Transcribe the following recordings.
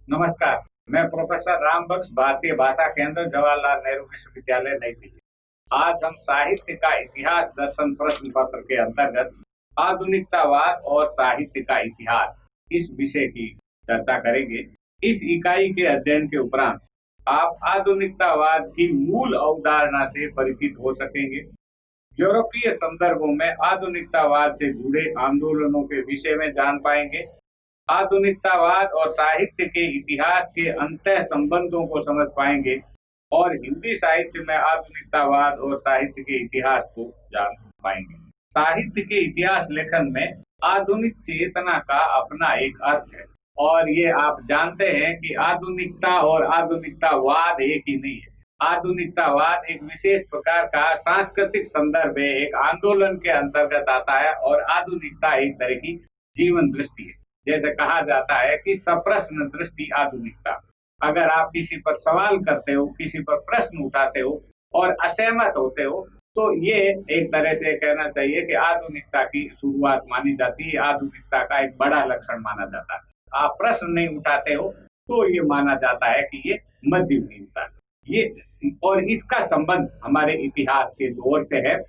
नमस्कार। मैं प्रोफेसर रामबख्श, भारतीय भाषा केंद्र, जवाहरलाल नेहरू विश्वविद्यालय, नई दिल्ली। आज हम साहित्य का इतिहास दर्शन प्रश्न पत्र के अंतर्गत आधुनिकतावाद और साहित्य का इतिहास इस विषय की चर्चा करेंगे। इस इकाई के अध्ययन के उपरांत आप आधुनिकतावाद की मूल अवधारणा से परिचित हो सकेंगे। यूरोपीय संदर्भों में आधुनिकतावाद से जुड़े आंदोलनों के विषय में जान पाएंगे। आधुनिकतावाद और साहित्य के इतिहास के अंतः संबंधों को समझ पाएंगे और हिंदी साहित्य में आधुनिकतावाद और साहित्य के इतिहास को जान पाएंगे। साहित्य के इतिहास लेखन में आधुनिक चेतना का अपना एक अर्थ है और ये आप जानते हैं कि आधुनिकता और आधुनिकतावाद एक ही नहीं है। आधुनिकतावाद एक विशेष प्रकार का सांस्कृतिक संदर्भ है, एक आंदोलन के अंतर्गत आता है और आधुनिकता एक तरह की जीवन दृष्टि है। जैसे कहा जाता है कि सप्रश्न दृष्टि आधुनिकता। अगर आप किसी पर सवाल करते हो, किसी पर प्रश्न उठाते हो और असहमत होते हो, तो ये एक तरह से कहना चाहिए कि आधुनिकता की शुरुआत मानी जाती है, आधुनिकता का एक बड़ा लक्षण माना जाता है। आप प्रश्न नहीं उठाते हो तो ये माना जाता है कि ये मध्ययुगीनता है। ये और इसका संबंध हमारे इतिहास के दौर से है।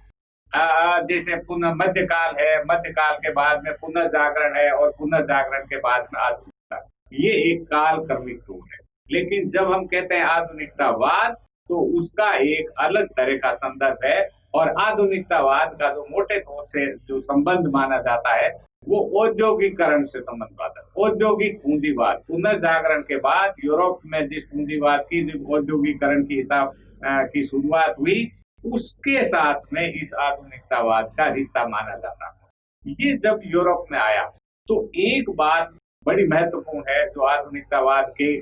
जैसे पुनः मध्यकाल है, मध्यकाल के बाद में पुनर्जागरण है और पुनर्जागरण के बाद में आधुनिकता। ये एक काल क्रमिक दौर है। लेकिन जब हम कहते हैं आधुनिकतावाद तो उसका एक अलग तरह का संदर्भ है और आधुनिकतावाद का जो मोटे तौर से जो संबंध माना जाता है वो औद्योगिकरण से संबंध पाता है। औद्योगिक पूंजीवाद, पुनर्जागरण के बाद यूरोप में जिस पूंजीवाद की औद्योगिकरण की शुरुआत हुई, उसके साथ में इस आधुनिकतावाद का रिश्ता माना जाता है। ये जब यूरोप में आया तो एक बात बड़ी महत्वपूर्ण है जो आधुनिकतावाद के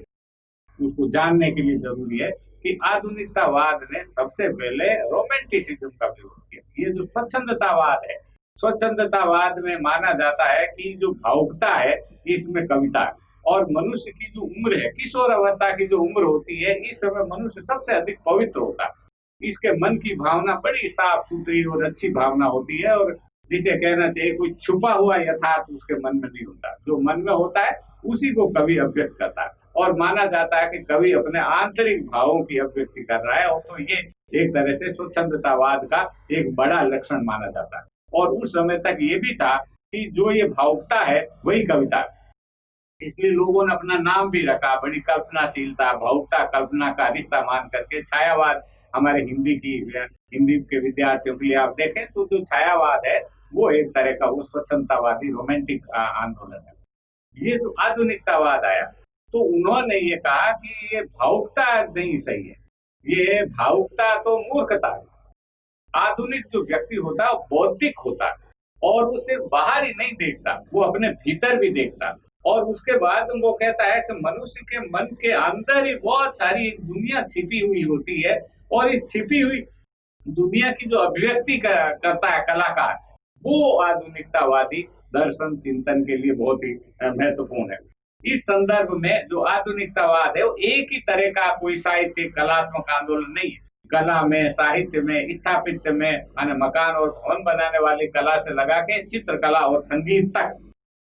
उसको जानने के लिए जरूरी है कि आधुनिकतावाद ने सबसे पहले रोमांटिसिज्म का विरोध किया। ये जो स्वच्छंदतावाद है, स्वच्छंदतावाद में माना जाता है कि जो भावुकता है इसमें कविता है और मनुष्य की जो उम्र है, किशोर अवस्था की जो उम्र होती है, इस समय मनुष्य सबसे अधिक पवित्र होता है। इसके मन की भावना बड़ी साफ सुथरी और अच्छी भावना होती है और जिसे कहना चाहिए कोई छुपा हुआ यथार्थ उसके मन में नहीं होता। जो मन में होता है उसी को कवि अभिव्यक्त करता है और माना जाता है कि कवि अपने आंतरिक भावों की अभिव्यक्ति कर रहा है। और तो ये एक तरह से स्वच्छंदतावाद का एक बड़ा लक्षण माना जाता है। और उस समय तक ये भी था कि जो ये भावुकता है वही कविता है, इसलिए लोगों ने अपना नाम भी रखा। बड़ी कल्पनाशीलता, भावुकता, कल्पना का रिश्ता मान करके छायावाद हमारे हिंदी के विद्यार्थियों के लिए आप देखें तो जो छायावाद है वो एक तरह का वो स्वच्छंदतावादी रोमांटिक आंदोलन है। ये जो आधुनिकतावाद आया तो उन्होंने ये कहा कि ये भावुकता नहीं सही है, ये भावुकता तो मूर्खता है। आधुनिक जो व्यक्ति होता है वो बौद्धिक होता है और वो सिर्फ बाहर ही नहीं देखता, वो अपने भीतर भी देखता। और उसके बाद वो कहता है कि मनुष्य के मन के अंदर ही बहुत सारी दुनिया छिपी हुई होती है और इस छिपी हुई दुनिया की जो अभिव्यक्ति करता है कलाकार, वो आधुनिकतावादी दर्शन चिंतन के लिए बहुत ही महत्वपूर्ण है। इस संदर्भ में जो आधुनिकतावाद है वो एक ही तरह का कोई साहित्य कलात्मक आंदोलन नहीं है। कला में, साहित्य में, स्थापत्य में, मकान और भवन बनाने वाली कला से लगा के चित्रकला और संगीत तक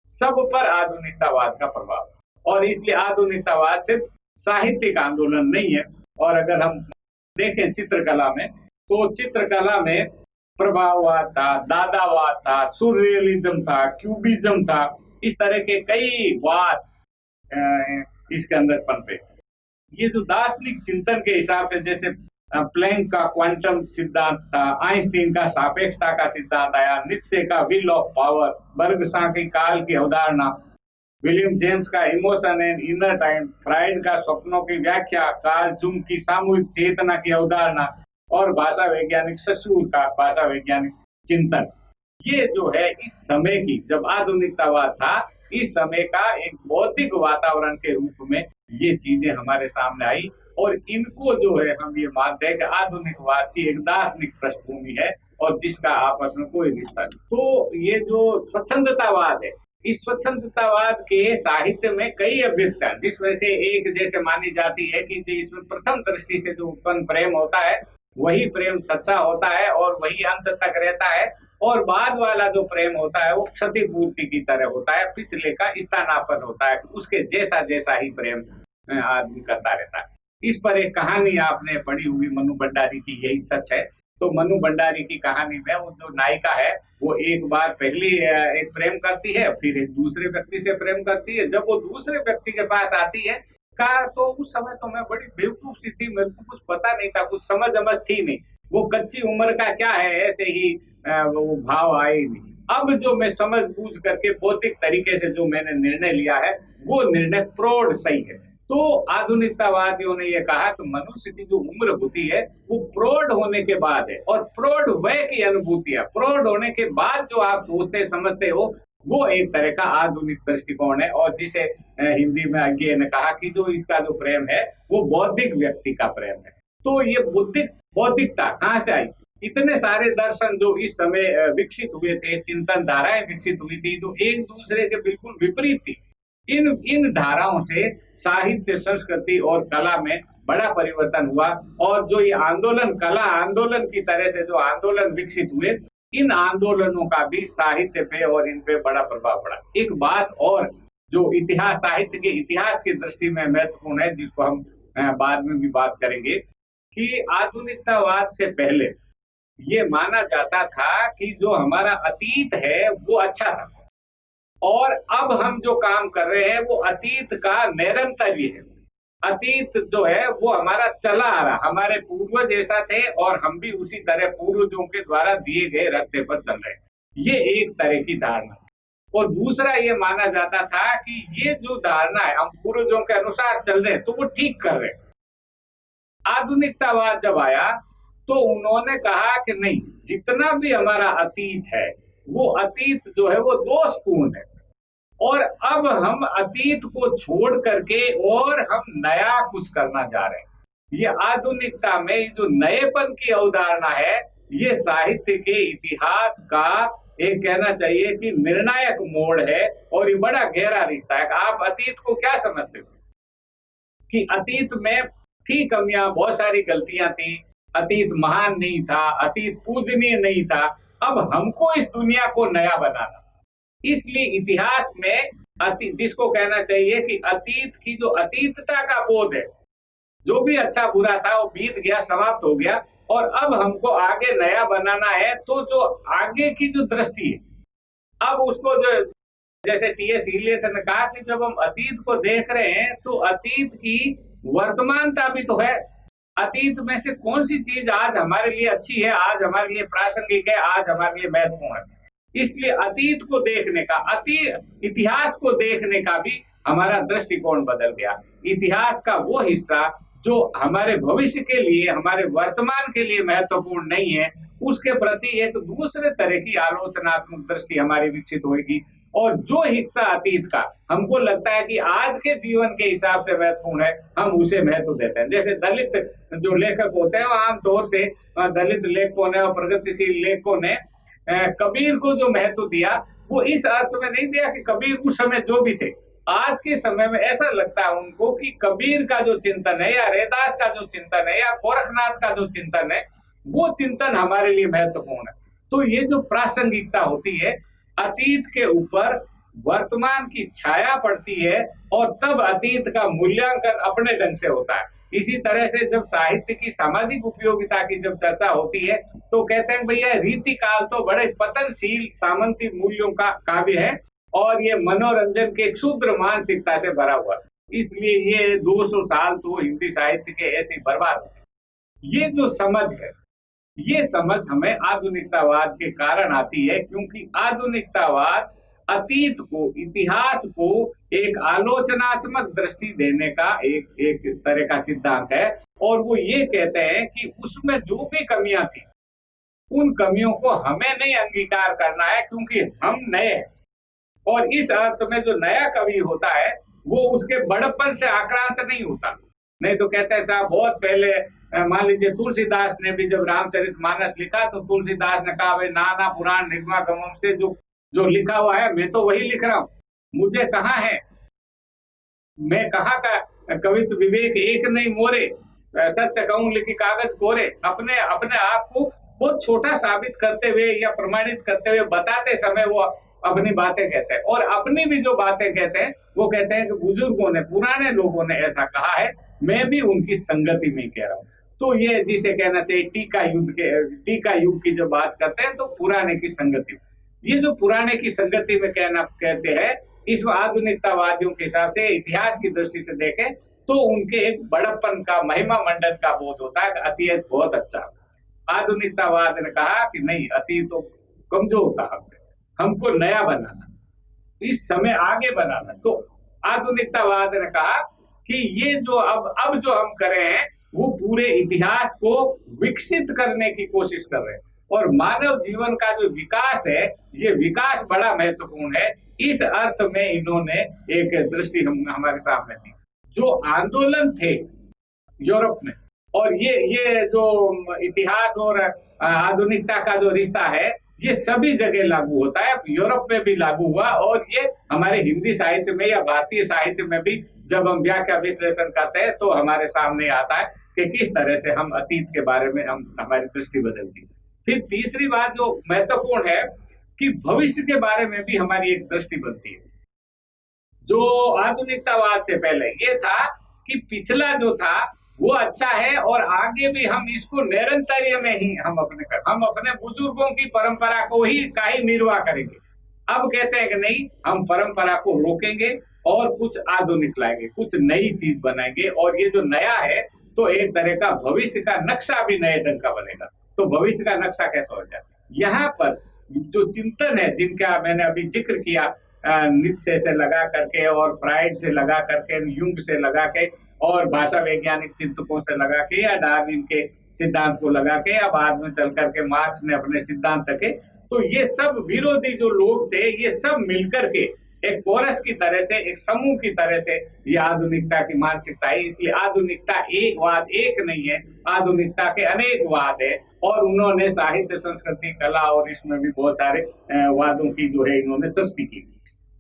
सब पर आधुनिकतावाद का प्रभाव। और इसलिए आधुनिकतावाद सिर्फ साहित्यिक आंदोलन नहीं है। और अगर हम देखें चित्रकला में तो चित्रकला में प्रभाववाद था, दादावाद था, सुररियलिज्म था, क्यूबिज्म था, इस तरह के कई वाद इसके अंदर पनपे। ये जो दार्शनिक चिंतन के हिसाब से जैसे प्लैंक का क्वांटम सिद्धांत था, आइंस्टीन का सापेक्षता का सिद्धांत आया, नीत्शे का विल ऑफ पावर, बर्गसां काल की अवधारणा, विलियम जेम्स का emotion and inner time, fried का स्वप्नों की व्याख्या, कार्ल जुंग की सामूहिक चेतना की अवधारणा और भाषा वैज्ञानिक ससूर का भाषा वैज्ञानिक चिंतन। ये जो है इस समय की जब आधुनिकतावाद था, इस समय का एक बौद्धिक वातावरण के रूप में ये चीजें हमारे सामने आई और इनको जो है हम ये मानते हैं कि आधुनिकवाद की एक दार्शनिक पृष्ठभूमि है और जिसका आपस में कोई रिश्ता नहीं। तो ये जो स्वच्छंदतावाद है, इस स्वच्छंदतावाद के साहित्य में कई अभिव्यक्तियां, जिसमें से एक जैसे मानी जाती है कि इसमें प्रथम दृष्टि से जो उत्पन्न प्रेम होता है वही प्रेम सच्चा होता है और वही अंत तक रहता है और बाद वाला जो प्रेम होता है वो क्षतिपूर्ति की तरह होता है, पिछले का स्थानापन्न होता है, उसके जैसा जैसा ही प्रेम आदमी करता रहता है। इस पर एक कहानी आपने पढ़ी हुई मनु भंडारी की, यही सच है। तो मनु भंडारी की कहानी में वो जो नायिका है वो एक बार पहली एक प्रेम करती है, फिर एक दूसरे व्यक्ति से प्रेम करती है। जब वो दूसरे व्यक्ति के पास आती है कहा तो उस समय तो मैं बड़ी बेवकूफ सी थी, मेरे को कुछ पता नहीं था, कुछ समझ थी नहीं, वो कच्ची उम्र का क्या है, ऐसे ही वो भाव आए ही नहीं। अब जो मैं समझ बूझ करके बौद्धिक तरीके से जो मैंने निर्णय लिया है वो निर्णय प्रौढ़ सही है। तो आधुनिकतावादियों ने ये कहा कि मनुष्य की जो उम्र होती है वो प्रौढ़ होने के बाद है, और प्रौढ़ वय की अनुभूतियां प्रौढ़ होने के बाद जो आप सोचते समझते हो वो एक तरह का आधुनिक दृष्टिकोण है। और जिसे हिंदी में आगे ने कहा कि जो इसका जो प्रेम है वो बौद्धिक व्यक्ति का प्रेम है। तो ये बौद्धिकता कहाँ से आई? इतने सारे दर्शन जो इस समय विकसित हुए थे, चिंतन धाराएं विकसित हुई थी, तो एक दूसरे के बिल्कुल विपरीत थी। इन धाराओं से साहित्य, संस्कृति और कला में बड़ा परिवर्तन हुआ। और जो ये आंदोलन, कला आंदोलन की तरह से जो आंदोलन विकसित हुए, इन आंदोलनों का भी साहित्य पे और इन पे बड़ा प्रभाव पड़ा। एक बात और जो इतिहास, साहित्य के इतिहास की दृष्टि में महत्वपूर्ण है, जिसको हम बाद में भी बात करेंगे, कि आधुनिकतावाद से पहले ये माना जाता था कि जो हमारा अतीत है वो अच्छा था, और अब हम जो काम कर रहे हैं वो अतीत का निरंतर है। अतीत जो है वो हमारा चला आ रहा, हमारे पूर्वज ऐसा थे और हम भी उसी तरह पूर्वजों के द्वारा दिए गए रास्ते पर चल रहे हैं। ये एक तरह की धारणा। और दूसरा ये माना जाता था कि ये जो धारणा है, हम पूर्वजों के अनुसार चल रहे हैं तो वो ठीक कर रहे हैं। आधुनिकतावाद जब आया तो उन्होंने कहा कि नहीं, जितना भी हमारा अतीत है वो अतीत जो है वो दोषपूर्ण है, और अब हम अतीत को छोड़ करके और हम नया कुछ करना जा रहे हैं। ये आधुनिकता में जो नएपन की अवधारणा है, ये साहित्य के इतिहास का एक कहना चाहिए कि निर्णायक मोड़ है, और ये बड़ा गहरा रिश्ता है। आप अतीत को क्या समझते हो? कि अतीत में थी कमियां, बहुत सारी गलतियां थी, अतीत महान नहीं था, अतीत पूजनीय नहीं था, अब हमको इस दुनिया को नया बनाना। इसलिए इतिहास में जिसको कहना चाहिए कि अतीत की जो अतीतता का बोध है, जो भी अच्छा बुरा था वो बीत गया, समाप्त हो गया, और अब हमको आगे नया बनाना है। तो जो आगे की जो दृष्टि है, अब उसको जो जैसे टी.एस. इलियट ने कहा कि जब हम अतीत को देख रहे हैं तो अतीत की वर्तमानता भी तो है। अतीत में से कौन सी चीज आज हमारे लिए अच्छी है, आज हमारे लिए प्रासंगिक है, आज हमारे लिए महत्वपूर्ण है। इसलिए अतीत को देखने का, इतिहास को देखने का भी हमारा दृष्टिकोण बदल गया। इतिहास का वो हिस्सा जो हमारे भविष्य के लिए, हमारे वर्तमान के लिए महत्वपूर्ण नहीं है, उसके प्रति एक दूसरे तरह की आलोचनात्मक दृष्टि हमारी विकसित होगी। और जो हिस्सा अतीत का हमको लगता है कि आज के जीवन के हिसाब से महत्वपूर्ण है, हम उसे महत्व देते हैं। जैसे दलित जो लेखक होते हैं, वो आमतौर से दलित लेखकों ने और प्रगतिशील लेखकों ने कबीर को जो महत्व दिया वो इस अर्थ में नहीं दिया कि कबीर उस समय जो भी थे, आज के समय में ऐसा लगता है उनको कि कबीर का जो चिंतन है, या रैदास का जो चिंतन है, या गोरखनाथ का जो चिंतन है, वो चिंतन हमारे लिए महत्वपूर्ण है। तो ये जो प्रासंगिकता होती है, अतीत के ऊपर वर्तमान की छाया पड़ती है, और तब अतीत का मूल्यांकन अपने ढंग से होता है। इसी तरह से जब साहित्य की सामाजिक उपयोगिता की जब चर्चा होती है तो कहते हैं भैया रीति काल तो बड़े पतनशील सामंती मूल्यों का काव्य है, और ये मनोरंजन के क्षुद्र मानसिकता से भरा हुआ, इसलिए ये 200 साल तो हिंदी साहित्य के ऐसे बर्बाद है। ये जो समझ है, ये समझ हमें आधुनिकतावाद के कारण आती है, क्योंकि आधुनिकतावाद अतीत को, इतिहास को एक आलोचनात्मक दृष्टि देने का एक तरह का सिद्धांत है। और वो ये कहते हैं कि उसमें जो भी कमियां थी, उन कमियों को हमें नहीं अंगीकार करना है, क्योंकि हम नए हैं। और इस अर्थ में जो नया कवि होता है वो उसके बड़प्पन से आक्रांत नहीं होता। नहीं तो कहते हैं साहब, बहुत पहले मान लीजिए तुलसीदास ने भी जब रामचरितमानस लिखा तो तुलसीदास ने कहा भाई नाना पुराण निगमागमम से जो लिखा हुआ है मैं तो वही लिख रहा हूँ, मुझे कहाँ है, मैं कहाँ का कवित्व विवेक एक नहीं मोरे, सत्य कहूं लिखी कागज कोरे। अपने आप को बहुत छोटा साबित करते हुए या प्रमाणित करते हुए बताते समय वो अपनी बातें कहते हैं, और अपनी भी जो बातें कहते हैं वो कहते हैं कि बुजुर्गों ने, पुराने लोगों ने ऐसा कहा है, मैं भी उनकी संगति में कह रहा हूँ। तो ये जिसे कहना चाहिए टीका युग की जो बात करते हैं, तो पुराने की संगति, ये जो पुराने की संगति में कहते हैं, इस आधुनिकतावादियों के हिसाब से, इतिहास की दृष्टि से देखें तो उनके एक बड़प्पन का, महिमा मंडन का बोध होता है कि अतीत बहुत अच्छा। आधुनिकतावाद ने कहा कि नहीं, अतीत तो कमजोर था हमसे, हमको नया बनाना, इस समय आगे बनाना। तो आधुनिकतावाद ने कहा कि ये जो अब जो हम कर रहे हैं वो पूरे इतिहास को विकसित करने की कोशिश कर रहे हैं, और मानव जीवन का जो विकास है, ये विकास बड़ा महत्वपूर्ण है। इस अर्थ में इन्होंने एक दृष्टि हमारे सामने दी। जो आंदोलन थे यूरोप में, और ये जो इतिहास और आधुनिकता का जो रिश्ता है, ये सभी जगह लागू होता है। यूरोप में भी लागू हुआ, और ये हमारे हिंदी साहित्य में या भारतीय साहित्य में भी जब हम व्याख्या विश्लेषण करते हैं तो हमारे सामने आता है कि किस तरह से हम अतीत के बारे में हमारी दृष्टि बदलती है। फिर तीसरी बात जो महत्वपूर्ण है कि भविष्य के बारे में भी हमारी एक दृष्टि बनती है। जो आधुनिकतावाद से पहले ये था कि पिछला जो था वो अच्छा है, और आगे भी हम इसको निरंतर्य में ही हम अपने बुजुर्गों की परंपरा को ही का ही निर्वाह करेंगे। अब कहते हैं कि नहीं, हम परंपरा को रोकेंगे और कुछ आधुनिक लाएंगे, कुछ नई चीज बनाएंगे, और ये जो नया है तो एक तरह का भविष्य का नक्शा भी नए ढंग का बनेगा। तो भविष्य का नक्शा कैसा हो जाए, यहाँ पर जो चिंतन है जिनका मैंने अभी जिक्र किया, नीत्शे से लगा करके और फ्राइड से लगा करके, यूंग से लगा के, और भाषा वैज्ञानिक चिंतकों से लगा के, या डार्विन के सिद्धांत को लगा के, या बाद में चल करके मार्क्स ने अपने सिद्धांत रखे, तो ये सब विरोधी जो लोग थे, ये सब मिलकर के एक कोरस की तरह से, एक समूह की तरह से ये आधुनिकता की मानसिकता है। इसलिए आधुनिकता एक वाद एक नहीं है, आधुनिकता के अनेक वाद है, और उन्होंने साहित्य, संस्कृति, कला और इसमें भी बहुत सारे वादों की जो है इन्होंने सृष्टि की।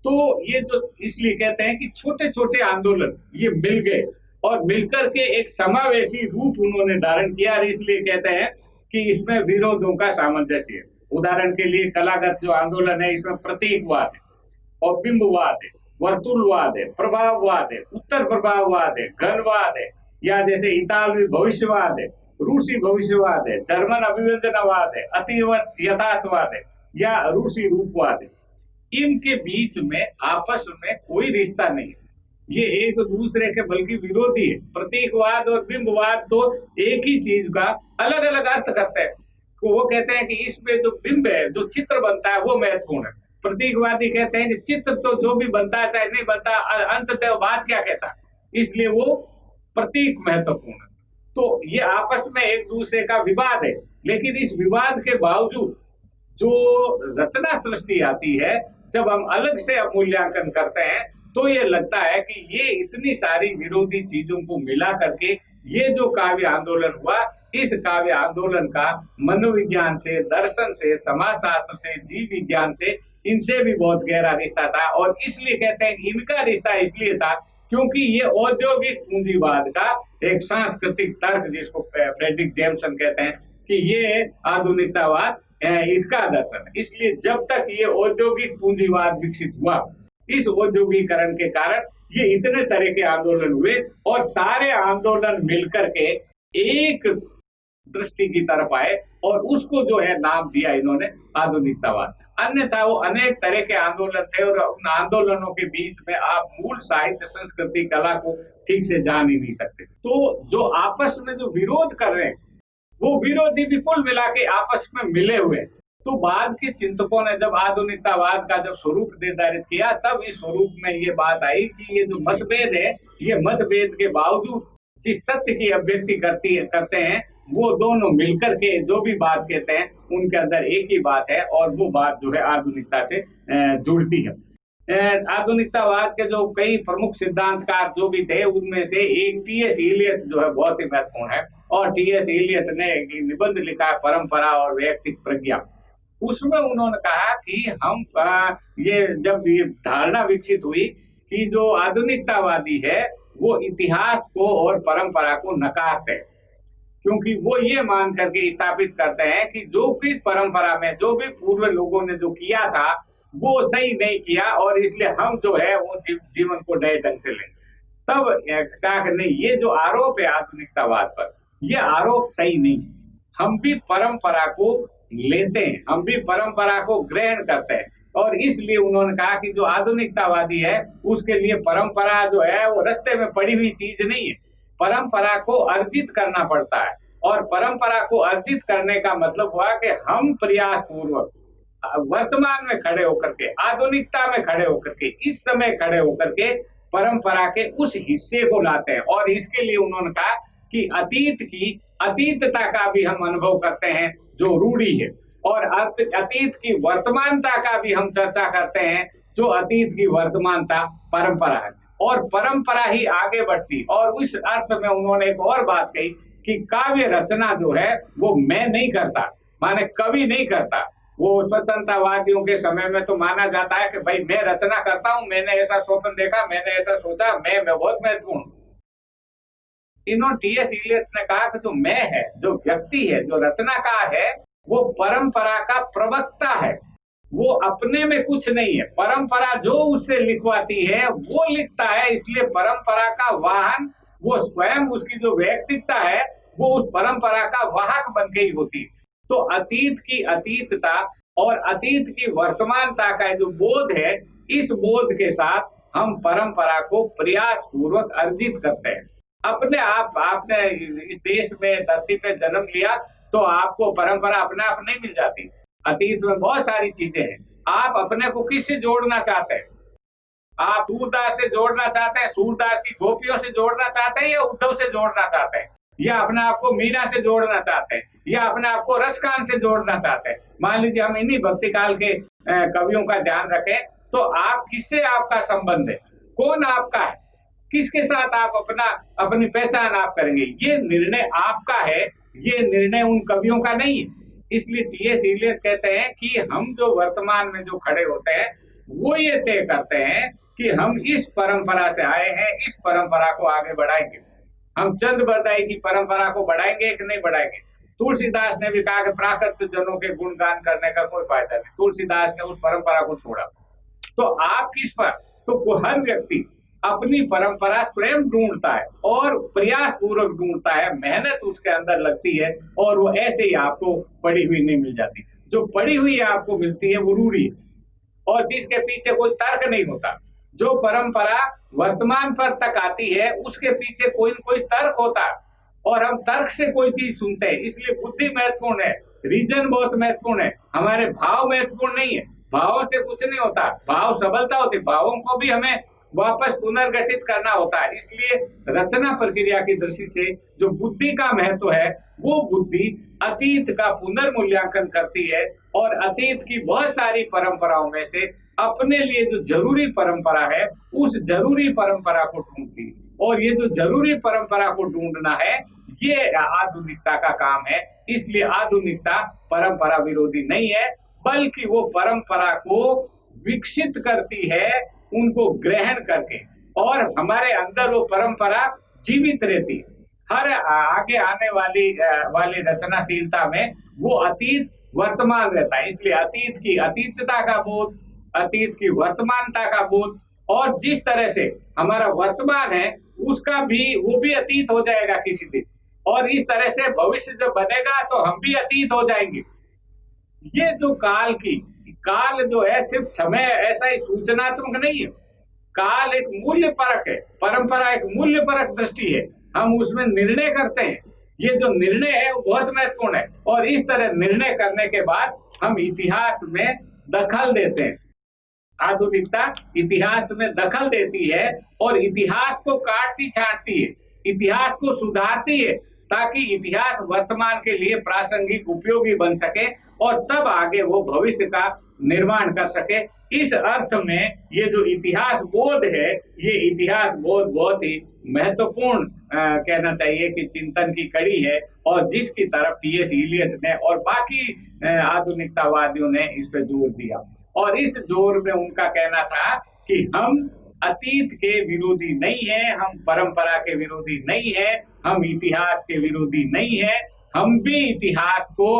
तो ये जो इसलिए कहते हैं कि छोटे छोटे आंदोलन ये मिल गए और मिलकर के एक समावेशी रूप उन्होंने धारण किया, और इसलिए कहते हैं कि इसमें विरोधों का सामंजस्य है। उदाहरण के लिए कलागत जो आंदोलन है, इसमें प्रतीकवाद है और बिंबवाद है, वर्तुलवाद है, प्रभाववाद है, उत्तर प्रभाववाद है, घनवाद है, या जैसे इतालवी भविष्यवाद है, रूसी भविष्यवाद है, जर्मन अभिव्यंजनवाद है, अतिवर्त यथार्थवाद है, या रूसी रूपवाद है। इनके बीच में आपस में कोई रिश्ता नहीं है, ये एक दूसरे के बल्कि विरोधी है। प्रतीकवाद और बिंबवाद तो एक ही चीज का अलग अलग अर्थ करते हैं। तो वो कहते हैं कि इसमें जो बिंब है, जो चित्र बनता है, वो महत्वपूर्ण है। प्रतीकवादी कहते हैं कि चित्र तो जो भी बनता है, चाहे नहीं बनता, अंततः बात क्या कहता है, इसलिए वो प्रतीक महत्वपूर्ण है। तो ये आपस में एक दूसरे का विवाद है, लेकिन इस विवाद के बावजूद जो रचना सृष्टि आती है, जब हम अलग से मूल्यांकन करते हैं, तो ये लगता है कि ये इतनी सारी विरोधी चीजों को मिला करके ये जो काव्य आंदोलन हुआ, इस काव्य आंदोलन का मनोविज्ञान से, दर्शन से, समाजशास्त्र से, जीव विज्ञान से, इनसे भी बहुत गहरा रिश्ता था। और इसलिए कहते हैं कि इनका रिश्ता इसलिए था क्योंकि ये औद्योगिक पूंजीवाद का एक सांस्कृतिक तर्क, जिसको फ्रेडरिक जेम्सन कहते हैं, कि ये आधुनिकतावाद इसका दर्शन है। इसलिए जब तक ये औद्योगिक पूंजीवाद विकसित हुआ, इस औद्योगिकरण के कारण ये इतने तरह के आंदोलन हुए, और सारे आंदोलन मिलकर के एक दृष्टि की तरफ आए, और उसको जो है नाम दिया इन्होंने आधुनिकतावाद। अन्यथा वो अनेक तरह के आंदोलन थे, और उन आंदोलनों के बीच में आप मूल साहित्य, संस्कृति, कला को ठीक से जान ही नहीं सकते। तो जो आपस में जो विरोध कर रहे हैं, वो विरोधी भी कुल मिला के आपस में मिले हुए। तो बाद के चिंतकों ने जब आधुनिकतावाद का जब स्वरूप निर्धारित किया, तब इस स्वरूप में ये बात आई कि ये जो मतभेद है, ये मतभेद के बावजूद जिस सत्य की अभिव्यक्ति करते हैं, वो दोनों मिलकर के जो भी बात कहते हैं, उनके अंदर एक ही बात है, और वो बात जो है आधुनिकता से जुड़ती है। आधुनिकतावाद के जो कई प्रमुख सिद्धांतकार जो भी थे, उनमें से एक टी.एस. इलियट जो है बहुत ही महत्वपूर्ण है, और टी.एस. इलियट ने निबंध लिखा है, परंपरा और वैयक्तिक प्रज्ञा। उसमें उन्होंने कहा कि हम ये जब ये धारणा विकसित हुई कि जो आधुनिकतावादी है वो इतिहास को और परंपरा को नकारते हैं, क्योंकि वो ये मान करके स्थापित करते हैं कि जो भी परंपरा में जो भी पूर्व लोगों ने जो किया था, वो सही नहीं किया और इसलिए हम जो है वो जीवन को नए ढंग से लें। तब कहा कि नहीं, ये जो आरोप है आधुनिकतावाद पर, ये आरोप सही नहीं। हम भी परंपरा को लेते हैं, हम भी परंपरा को ग्रहण करते हैं, और इसलिए उन्होंने कहा कि जो आधुनिकतावादी है उसके लिए परंपरा जो है वो रास्ते में पड़ी हुई चीज नहीं है, परंपरा को अर्जित करना पड़ता है। और परंपरा को अर्जित करने का मतलब हुआ कि हम प्रयास पूर्वक वर्तमान में खड़े होकर के, आधुनिकता में खड़े होकर के, इस समय खड़े होकर के परंपरा के उस हिस्से को लाते हैं। और इसके लिए उन्होंने कहा कि अतीतता का भी हम अनुभव करते हैं जो रूढ़ी है, और अतीत की वर्तमानता का भी हम चर्चा करते हैं जो अतीत की वर्तमानता परंपरा है, और परंपरा ही आगे बढ़ती। और उस अर्थ में उन्होंने एक और बात कही कि काव्य रचना जो है वो मैं नहीं करता, माने कवि नहीं करता। वो स्वतंत्रतावादियों के समय में तो माना जाता है कि भाई मैं रचना करता हूं, मैंने ऐसा स्वप्न देखा, मैंने ऐसा सोचा, मैं बहुत महत्वपूर्ण। इन्होंने टी.एस. इलियट ने कहा कि जो मैं है, जो व्यक्ति है, जो रचनाकार है, वो परंपरा का प्रवक्ता है, वो अपने में कुछ नहीं है, परंपरा जो उससे लिखवाती है वो लिखता है। इसलिए परंपरा का वाहन वो स्वयं, उसकी जो व्यक्तित्व है वो उस परंपरा का वाहक बन गई होती है। तो अतीत की अतीतता और अतीत की वर्तमानता का जो बोध है, इस बोध के साथ हम परंपरा को प्रयास पूर्वक अर्जित करते हैं। अपने आपने इस देश में धरती पे जन्म लिया तो आपको परंपरा अपने आप नहीं मिल जाती। अतीत में बहुत सारी चीजें हैं। आप अपने को किससे जोड़ना चाहते हैं? आप सूरदास से जोड़ना चाहते हैं, सूरदास की गोपियों से जोड़ना चाहते हैं, या उद्धव से जोड़ना चाहते हैं, या अपने आप को मीरा से जोड़ना चाहते हैं, या अपने आप को रसकान से जोड़ना चाहते हैं? मान लीजिए हम इन्हीं भक्ति काल के कवियों का ध्यान रखें, तो आप किससे आपका संबंध है, कौन आपका है, किसके साथ आप अपनी पहचान आप करेंगे, ये निर्णय आपका है, ये निर्णय उन कवियों का नहीं है। इसलिए टी.एस. इलियट कहते हैं कि हम जो वर्तमान में जो खड़े होते हैं वो ये तय करते हैं कि हम इस परंपरा से आए हैं, इस परंपरा को आगे बढ़ाएंगे। हम चंद बरदाई की परंपरा को बढ़ाएंगे कि नहीं बढ़ाएंगे? तुलसीदास ने भी कहा कि प्राकृत जनों के गुणगान करने का कोई फायदा नहीं, तुलसीदास ने उस परंपरा को छोड़ा। तो आप किस पर? तो हर व्यक्ति अपनी परंपरा स्वयं ढूंढता है और प्रयास पूर्वक ढूंढता है, मेहनत उसके अंदर लगती है, और वो ऐसे ही आपको पड़ी हुई नहीं मिल जाती। जो पड़ी हुई आपको मिलती है वो रूढ़ी है, और जिसके पीछे कोई तर्क नहीं होता। जो परंपरा वर्तमान पर तक आती है उसके पीछे कोई न कोई तर्क होता है, और हम तर्क से कोई चीज सुनते हैं। इसलिए बुद्धि महत्वपूर्ण है, रीजन बहुत महत्वपूर्ण है, हमारे भाव महत्वपूर्ण नहीं है। भावों से कुछ नहीं होता, भाव सबलता होती, भावों को भी हमें वापस पुनर्गठित करना होता है। इसलिए रचना प्रक्रिया की दृष्टि से जो बुद्धि का महत्व है, वो बुद्धि अतीत का पुनर्मूल्यांकन करती है, और अतीत की बहुत सारी परंपराओं में से अपने लिए जो जरूरी परंपरा है उस जरूरी परंपरा को ढूंढती है। और ये जो जरूरी परंपरा को ढूंढना है ये आधुनिकता का काम है। इसलिए आधुनिकता परंपरा विरोधी नहीं है, बल्कि वो परंपरा को विकसित करती है, उनको ग्रहण करके, और हमारे अंदर वो परंपरा जीवित रहती है। हर आगे आने वाली रचनाशीलता में वो अतीत वर्तमान रहता है। इसलिए अतीत की अतीतता का बोध, अतीत की वर्तमानता का बोध, और जिस तरह से हमारा वर्तमान है उसका भी वो भी अतीत हो जाएगा किसी दिन, और इस तरह से भविष्य जब बनेगा तो हम भी अतीत हो जाएंगे। ये जो काल जो है सिर्फ समय ऐसा ही सूचनात्मक नहीं है, काल एक मूल्य परक है, परंपरा एक मूल्य परक दृष्टि है, हम उसमें निर्णय करते हैं। ये जो निर्णय है वो बहुत महत्वपूर्ण है, और इस तरह निर्णय करने के बाद हम इतिहास में दखल देते हैं। आधुनिकता इतिहास में दखल देती है और इतिहास को काटती छांटती है, इतिहास को सुधारती है, ताकि इतिहास वर्तमान के लिए प्रासंगिक उपयोगी बन सके, और तब आगे वो भविष्य का निर्माण कर सके। इस अर्थ में ये जो इतिहास बोध है, ये इतिहास बोध बहुत ही महत्वपूर्ण कहना चाहिए कि चिंतन की कड़ी है, और जिसकी तरफ टी.एस. इलियट ने और बाकी आधुनिकतावादियों ने इस पे जोर दिया। और इस जोर में उनका कहना था कि हम अतीत के विरोधी नहीं है, हम परंपरा के विरोधी नहीं है, हम इतिहास के विरोधी नहीं है, हम भी इतिहास को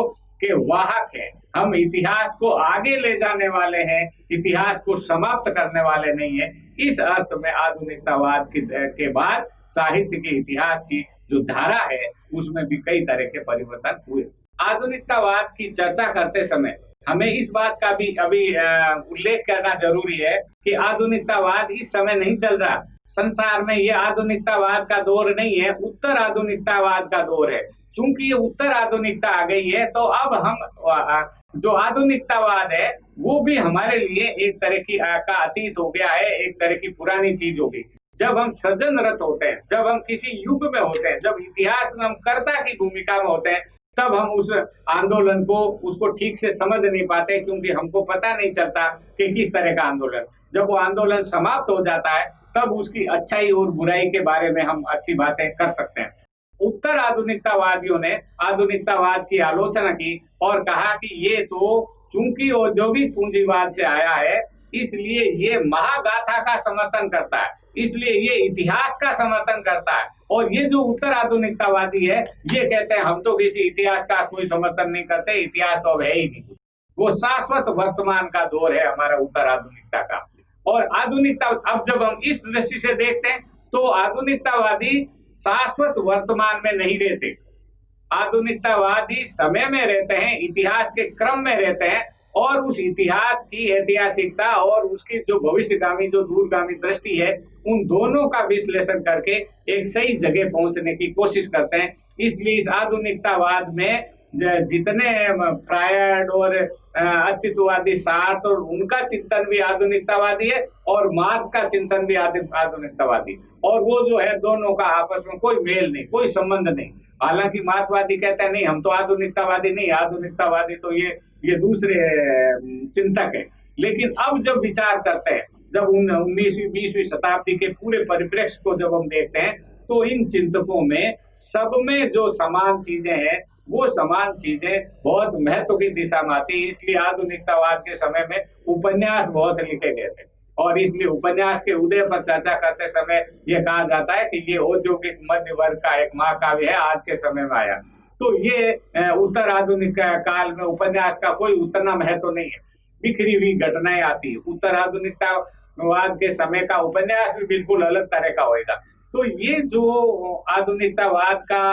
के वाहक हैं, हम इतिहास को आगे ले जाने वाले हैं, इतिहास को समाप्त करने वाले नहीं है। इस अर्थ में आधुनिकतावाद के बाद साहित्य के इतिहास की जो धारा है उसमें भी कई तरह के परिवर्तन हुए। आधुनिकतावाद की चर्चा करते समय हमें इस बात का भी अभी उल्लेख करना जरूरी है कि आधुनिकतावाद इस समय नहीं चल रहा। संसार में ये आधुनिकतावाद का दौर नहीं है, उत्तर आधुनिकतावाद का दौर है। चूंकि ये उत्तर आधुनिकता आ गई है तो अब हम जो आधुनिकतावाद है वो भी हमारे लिए एक तरह की का अतीत हो गया है, एक तरह की पुरानी चीज हो गई। जब हम सृजनरत होते हैं, जब हम किसी युग में होते हैं, जब इतिहास में हम कर्ता की भूमिका में होते हैं, तब हम उस आंदोलन को उसको ठीक से समझ नहीं पाते, क्योंकि हमको पता नहीं चलता कि किस तरह का आंदोलन। जब वो आंदोलन समाप्त हो जाता है तब उसकी अच्छाई और बुराई के बारे में हम अच्छी बातें कर सकते हैं। उत्तर आधुनिकतावादियों ने आधुनिकतावाद की आलोचना की और कहा कि ये तो चूंकि औद्योगिक पूंजीवाद से आया है इसलिए ये महागाथा का समर्थन करता है, इसलिए ये इतिहास का समर्थन करता है। और ये जो उत्तर आधुनिकतावादी है ये कहते हैं हम तो किसी इतिहास का कोई समर्थन नहीं करते, इतिहास तो अब है ही नहीं। वो शाश्वत वर्तमान का दौर है हमारा उत्तर आधुनिकता का। और आधुनिकता अब जब हम इस दृष्टि से देखते हैं तो आधुनिकतावादी शाश्वत वर्तमान में नहीं रहते, आधुनिकतावादी समय में रहते हैं, इतिहास के क्रम में रहते हैं और उस इतिहास की ऐतिहासिकता और उसकी जो भविष्यगामी जो दूरगामी दृष्टि है उन दोनों का विश्लेषण करके एक सही जगह पहुंचने की कोशिश करते हैं। इसलिए इस आधुनिकतावाद में जितने फ्रायड और अस्तित्ववादी सार्थ और उनका चिंतन भी आधुनिकतावादी है और मार्क्स का चिंतन भी आधुनिकतावादी, और वो जो है दोनों का आपस में कोई मेल नहीं, कोई संबंध नहीं। हालांकि मार्क्सवादी कहते हैं नहीं हम तो आधुनिकतावादी नहीं, आधुनिकतावादी तो ये दूसरे चिंतक है। लेकिन अब जब विचार करते हैं, जब 19वीं 20वीं शताब्दी के पूरे परिप्रेक्ष्य को जब हम देखते हैं तो इन चिंतकों में सब में जो समान चीजें हैं वो समान चीजें बहुत महत्व की दिशा में आती है। इसलिए आधुनिकतावाद के समय में उपन्यास बहुत लिखे गए थे और इसलिए उपन्यास के उदय पर चर्चा करते समय यह कहा जाता है कि ये औद्योगिक मध्य वर्ग का एक महाकाव्य है, आज के समय में आया। तो ये उत्तर आधुनिक काल में उपन्यास का कोई उतना महत्व नहीं है, बिखरी हुई घटनाएं आती है। उत्तर आधुनिकतावाद के समय का उपन्यास भी बिल्कुल अलग तरह का होगा। तो ये जो आधुनिकतावाद का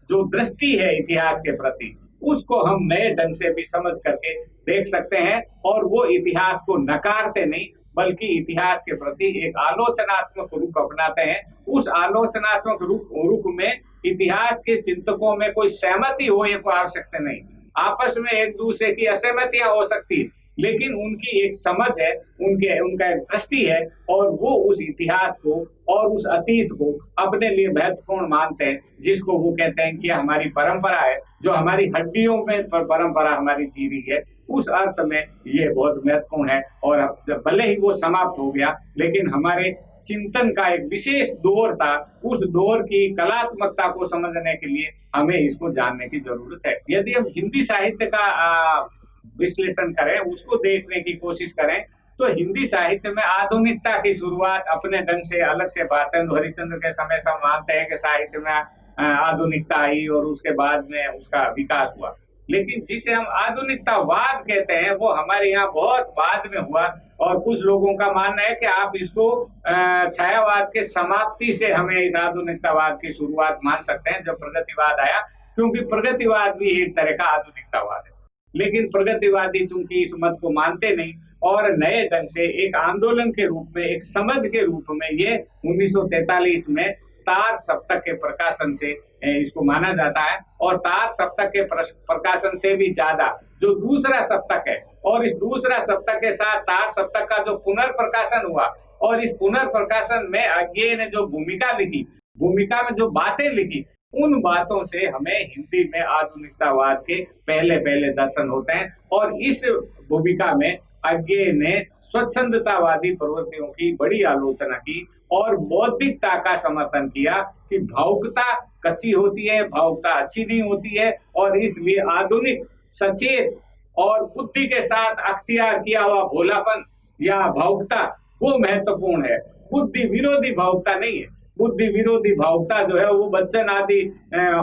जो दृष्टि है इतिहास के प्रति उसको हम नए ढंग से भी समझ करके देख सकते हैं और वो इतिहास को नकारते नहीं बल्कि इतिहास के प्रति एक आलोचनात्मक रूप अपनाते हैं। उस आलोचनात्मक रूप में इतिहास के चिंतकों में कोई सहमति हो ये कोई आवश्यकता नहीं, आपस में एक दूसरे की असहमतियां हो सकती है लेकिन उनकी एक समझ है, उनका एक दृष्टि है और वो उस इतिहास को और उस अतीत को अपने लिए महत्वपूर्ण मानते हैं, जिसको वो कहते हैं कि हमारी परंपरा है, जो हमारी हड्डियों में परंपरा हमारी जी रही है। उस अर्थ में ये बहुत महत्वपूर्ण है और भले ही वो समाप्त हो गया लेकिन हमारे चिंतन का एक विशेष दौर था, उस दौर की कलात्मकता को समझने के लिए हमें इसको जानने की जरूरत है। यदि हम हिंदी साहित्य का विश्लेषण करें, उसको देखने की कोशिश करें तो हिंदी साहित्य में आधुनिकता की शुरुआत अपने ढंग से अलग से भारतेंदु हरिश्चंद्र के समय सब मानते हैं कि साहित्य में आधुनिकता आई और उसके बाद में उसका विकास हुआ। लेकिन जिसे हम आधुनिकतावाद कहते हैं वो हमारे यहाँ बहुत बाद में हुआ और कुछ लोगों का मानना है कि आप इसको छायावाद के समाप्ति से हमें इस आधुनिकतावाद की शुरुआत मान सकते हैं जब प्रगतिवाद आया, क्योंकि प्रगतिवाद भी एक तरह का आधुनिकतावाद है। लेकिन प्रगतिवादी चूंकि इस मत को मानते नहीं और नए ढंग से एक आंदोलन के रूप में, एक समझ के रूप में ये 1943 में तार सप्तक के प्रकाशन से इसको माना जाता है और तार सप्तक के प्रकाशन से भी ज्यादा जो दूसरा सप्तक है और इस दूसरा सप्तक के साथ तार सप्तक का जो पुनर्प्रकाशन हुआ और इस पुनर्प्रकाशन में अज्ञेय ने जो भूमिका लिखी, भूमिका में जो बातें लिखी, उन बातों से हमें हिंदी में आधुनिकतावाद के पहले पहले दर्शन होते हैं। और इस भूमिका में अज्ञेय ने स्वच्छंदतावादी प्रवृत्तियों की बड़ी आलोचना की और बौद्धिकता का समर्थन किया कि भावुकता कच्ची होती है, भावुकता अच्छी नहीं होती है और इसलिए आधुनिक सचेत और बुद्धि के साथ अख्तियार किया हुआ भोलापन या भावुकता वो महत्वपूर्ण है, बुद्धि विरोधी भावुकता नहीं है। बुद्धि विरोधी भावुकता जो है वो बच्चन आदि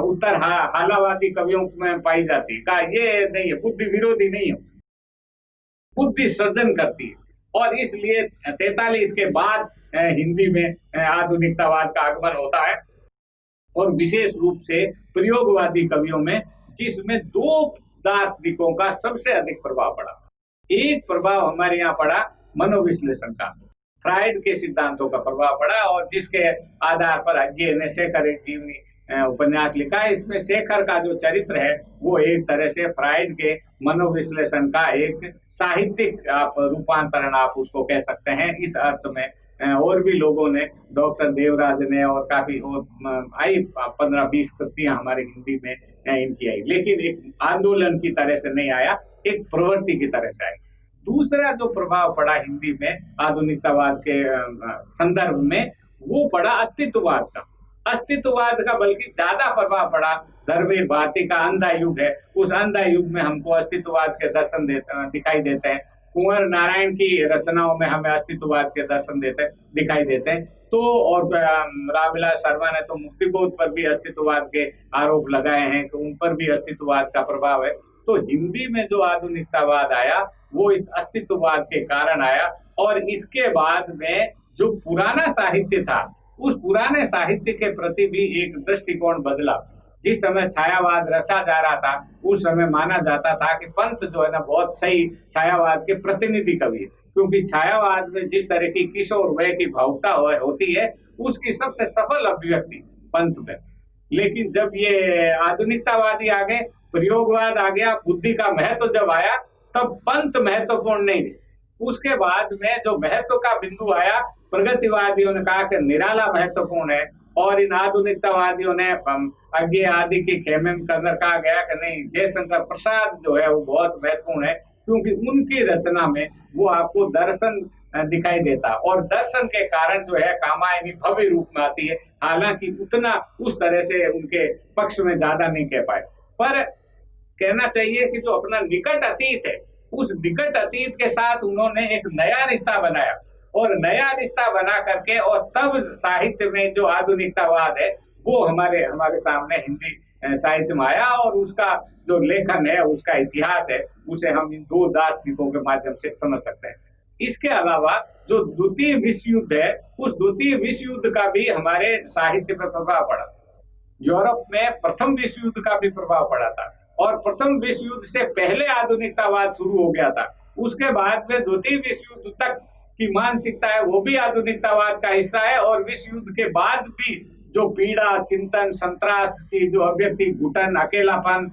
उत्तर हालावादी कवियों में पाई जाती है। कहा ये नहीं है, बुद्धि विरोधी नहीं है, बुद्धि सृजन करती है। और इसलिए 43 के बाद हिंदी में आधुनिकतावाद का आगमन होता है, और विशेष रूप से प्रयोगवादी कवियों में, जिसमें दो दार्शनिकों का सबसे अधिक प्रभाव पड़ा। एक प्रभाव हमारे यहाँ पड़ा मनोविश्लेषण का, फ्राइड के सिद्धांतों का प्रभाव पड़ा, और जिसके आधार पर अज्ञे ने शेखर एक जीवनी उपन्यास लिखा है। इसमें शेखर का जो चरित्र है वो एक तरह से फ्राइड के मनोविश्लेषण का एक साहित्यिक आप रूपांतरण आप उसको कह सकते हैं। इस अर्थ में और भी लोगों ने, डॉक्टर देवराज ने और काफी आई 15-20 कृतियां हमारे हिंदी में इनकी आई, लेकिन एक आंदोलन की तरह से नहीं आया, एक प्रवृत्ति की तरह से आई। दूसरा जो प्रभाव पड़ा हिंदी में आधुनिकतावाद के संदर्भ में, वो पड़ा अस्तित्ववाद का। अस्तित्ववाद का बल्कि ज्यादा प्रभाव पड़ा धर्मवीर भारती का अंधा युग है। उस अंधा युग में हमको अस्तित्ववाद के दर्शन दिखाई देते हैं। कुंवर नारायण की रचनाओं में हमें अस्तित्ववाद के दर्शन दिखाई देते हैं। तो और रामविलास शर्मा ने तो मुक्तिबोध पर भी अस्तित्ववाद के आरोप लगाए हैं कि उन पर भी अस्तित्ववाद का प्रभाव है। तो हिंदी में जो आधुनिकतावाद आया वो इस अस्तित्ववाद के कारण आया, और इसके बाद में जो पुराना साहित्य था उस पुराने साहित्य के प्रति भी एक दृष्टिकोण बदला। जिस समय छायावाद रचा जा रहा था उस समय माना जाता था कि पंत जो है ना बहुत सही छायावाद के प्रतिनिधि कवि है, क्योंकि छायावाद में जिस तरह की किशोर वय की भावुकता होती है उसकी सबसे सफल अभिव्यक्ति पंत में। लेकिन जब ये आधुनिकतावादी आ गए, प्रयोगवाद आ गया, बुद्धि का महत्व जब आया, तब पंत महत्वपूर्ण नहीं है। उसके बाद में जो महत्व का बिंदु आया, प्रगतिवादियों ने कहा कि निराला महत्वपूर्ण है, और इन आधुनिकतावादियों ने अज्ञे आदि के खेमे में अंदर कहा गया कि नहीं, जयशंकर प्रसाद जो है वो बहुत महत्वपूर्ण है, क्योंकि उनकी रचना में वो आपको दर्शन दिखाई देता, और दर्शन के कारण जो है कामायनी भव्य रूप में आती है। हालांकि उतना उस तरह से उनके पक्ष में ज्यादा नहीं कह पाए, पर कहना चाहिए कि जो अपना निकट अतीत है उस निकट अतीत के साथ उन्होंने एक नया रिश्ता बनाया, और नया रिश्ता बना करके और तब साहित्य में जो आधुनिकतावाद है वो हमारे सामने हिंदी साहित्य में आया, और उसका जो लेखन है, उसका इतिहास है, उसे हम इन दो दार्शनिकों के माध्यम से समझ सकते हैं। इसके अलावा जो द्वितीय विश्व युद्ध है, उस द्वितीय विश्व युद्ध का भी हमारे साहित्य पर प्रभाव पड़ा। यूरोप में प्रथम विश्व युद्ध का भी प्रभाव पड़ा था, और प्रथम विश्व युद्ध से पहले आधुनिकतावाद शुरू हो गया था। उसके बाद में द्वितीय विश्व युद्ध तक की मानसिकता है वो भी आधुनिकतावाद का हिस्सा है, और विश्व युद्ध के बाद भी जो पीड़ा, चिंतन, संतरास की जो अभिव्यक्ति, घुटन, अकेलापन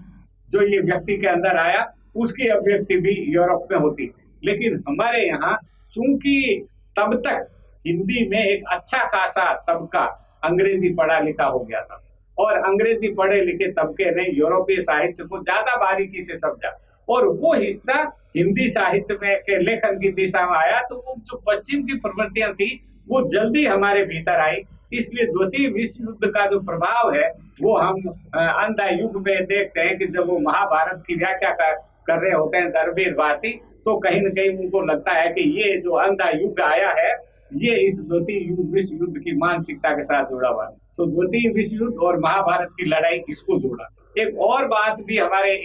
जो ये व्यक्ति के अंदर आया, उसकी अभिव्यक्ति भी यूरोप में होती। लेकिन हमारे यहाँ चूंकि तब तक हिंदी में एक अच्छा खासा तबका अंग्रेजी पढ़ा लिखा हो गया था, और अंग्रेजी पढ़े लिखे तबके ने यूरोपीय साहित्य को ज्यादा बारीकी से समझा, और वो हिस्सा हिंदी साहित्य में के लेखन की दिशा में आया, तो वो जो पश्चिम की प्रवृत्तियां थी वो जल्दी हमारे भीतर आई। इसलिए द्वितीय विश्व युद्ध का जो प्रभाव है वो हम अंधा युग में देखते हैं कि जब वो महाभारत की व्याख्या कर रहे होते हैं धर्मवीर भारती, तो कहीं न कहीं उनको लगता है कि ये जो अंधा युग आया है ये इस द्वितीय विश्व युद्ध की मानसिकता के साथ जुड़ा हुआ है। तो द्वितीय विश्व युद्ध और महाभारत की लड़ाई इसको जोड़ा। एक और बात भी हमारे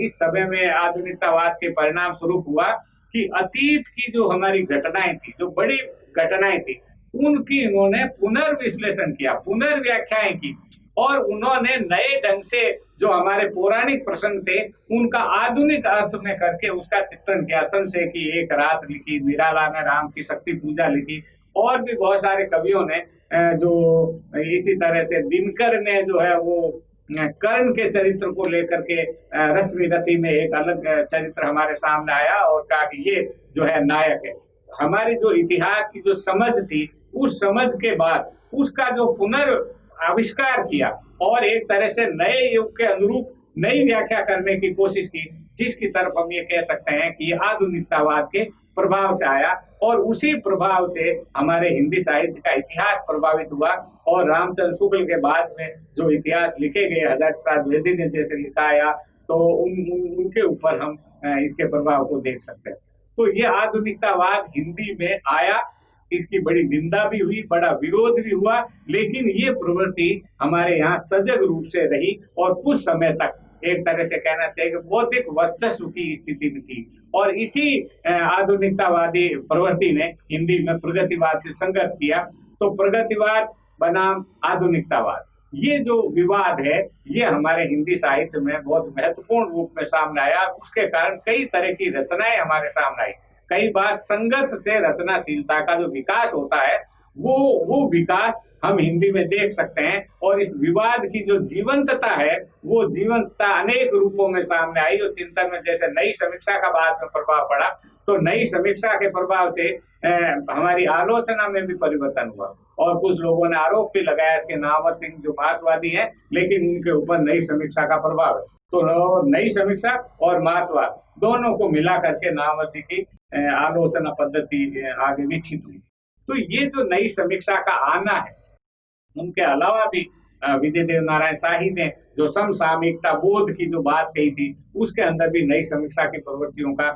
इस समय में आधुनिकतावाद के परिणाम स्वरूप हुआ कि अतीत की जो हमारी घटनाएं थी, जो बड़ी घटनाएं थी, उनकी इन्होंने पुनर्विश्लेषण किया, पुनर्व्याख्याएं की, और उन्होंने नए ढंग से जो हमारे पौराणिक प्रसंग थे उनका आधुनिक अर्थ में करके उसका चित्रण किया। संशय की एक रात लिखी, निराला ने राम की शक्ति पूजा लिखी, और भी बहुत सारे कवियों ने जो इसी तरह से दिनकर ने जो है वो कर्ण के चरित्र को लेकर के रश्मि रति में एक अलग चरित्र हमारे सामने आया, और कहा कि ये जो है नायक है। हमारी जो इतिहास की जो समझ थी, उस समझ के बाद उसका जो पुनर्आविष्कार किया, और एक तरह से नए युग के अनुरूप नई व्याख्या करने की कोशिश की, जिसकी तरफ हम ये कह सकते हैं कि आधुनिकतावाद के प्रभाव से आया, और उसी प्रभाव से हमारे हिंदी साहित्य का इतिहास प्रभावित हुआ। और रामचंद्र शुक्ल के बाद में जो इतिहास लिखे गए, हजारी प्रसाद द्विवेदी ने जैसे लिखाया, तो उनके ऊपर हम इसके प्रभाव को देख सकते हैं। तो ये आधुनिकतावाद हिंदी में आया, इसकी बड़ी निंदा भी हुई, बड़ा विरोध भी हुआ, लेकिन ये प्रवृत्ति हमारे यहाँ सजग रूप से रही और कुछ समय तक एक तरह से कहना चाहिए कि बौद्धिक वर्चस्व की स्थिति में थी। और इसी आधुनिकतावादी प्रवृत्ति ने हिंदी में प्रगतिवाद से संघर्ष किया, तो प्रगतिवाद बनाम आधुनिकतावाद, ये जो विवाद है ये हमारे हिंदी साहित्य में बहुत महत्वपूर्ण रूप में सामने आया। उसके कारण कई तरह की रचनाएं हमारे सामने आई। कई बार संघर्ष से रचनाशीलता का जो विकास होता है वो विकास हम हिंदी में देख सकते हैं। और इस विवाद की जो जीवंतता है वो जीवंतता अनेक रूपों में सामने आई। जो चिंतन में जैसे नई समीक्षा का बाद में प्रभाव पड़ा, तो नई समीक्षा के प्रभाव से हमारी आलोचना में भी परिवर्तन हुआ। और कुछ लोगों ने आरोप भी लगाया कि नामवर सिंह जो मार्क्सवादी है, लेकिन उनके ऊपर नई समीक्षा का प्रभाव है। तो नई समीक्षा और मार्क्सवाद दोनों को मिला करके नामवर की आलोचना पद्धति आगे विकसित हुई। तो ये जो नई समीक्षा का आना है, उनके अलावा भी विजय देव नारायण शाही ने जो समसामयिकता बोध की जो बात कही थी, उसके अंदर भी नई समीक्षा की प्रवृत्तियों का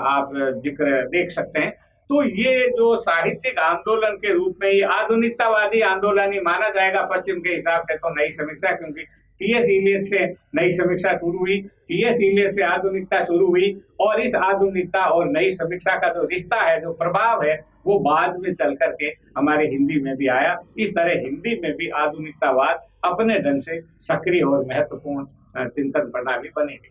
आप जिक्र देख सकते हैं। तो ये जो साहित्यिक आंदोलन के रूप में ये आधुनिकतावादी आंदोलन ही माना जाएगा पश्चिम के हिसाब से, तो नई समीक्षा, क्योंकि टी.एस. इलियट से नई समीक्षा शुरू हुई, टी.एस. इलियट से आधुनिकता शुरू हुई, और इस आधुनिकता और नई समीक्षा का जो रिश्ता है, जो प्रभाव है, वो बाद में चल करके हमारे हिंदी में भी आया। इस तरह हिंदी में भी आधुनिकतावाद अपने ढंग से सक्रिय और महत्वपूर्ण चिंतन प्रणाली बनेगी।